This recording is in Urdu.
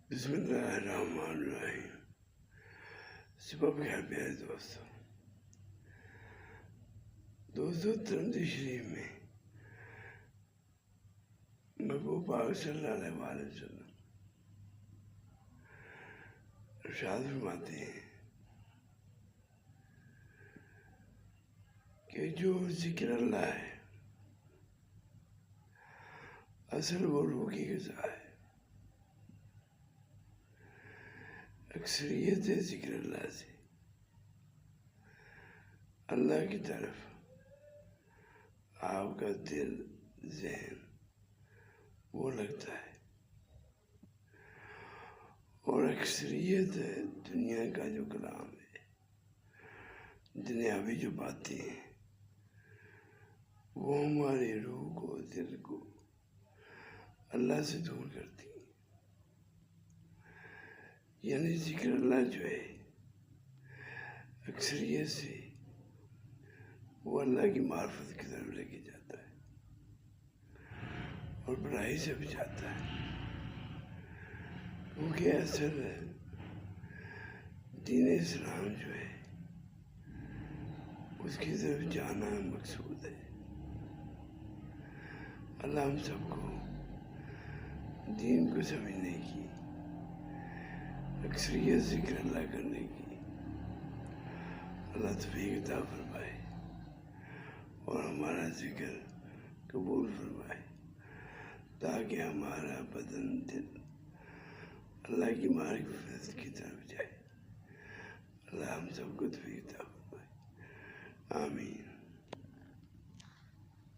بسم اللہ الرحمن الرحیم۔ صبح بخیر پیارے دوستو ترمذی شریف میں محبوب پاک صلی اللہ علیہ وسلم ارشاد فرماتے ہیں کہ جو ذکر اللہ ہے اصل وہ روح کی غذا ہے۔ اکثریت ذکر اللہ سے اللہ کی طرف آپ کا دل ذہن وہ لگتا ہے، اور اکثریت دنیا کا جو کلام ہے، دنیاوی جو باتیں ہیں، وہ ہماری روح کو دل کو اللہ سے دور کرتی ہیں۔ یعنی ذکر اللہ جو ہے اکثریت سے وہ اللہ کی معرفت کی طرف لے کے جاتا ہے اور برائی سے بچاتا ہے، کیونکہ اصل دین اسلام جو ہے اس کی طرف جانا مقصود ہے۔ اللہ ہم سب کو دین کو سمجھنے کی، اکثریت ذکر اللہ کرنے کی اللہ توفیق عطا فرمائے اور ہمارا ذکر قبول فرمائے، تاکہ ہمارا بدن دل اللہ کی معرفت کی طرف جائے۔ اللہ ہم سب کو توفیق عطا فرمائے، آمین۔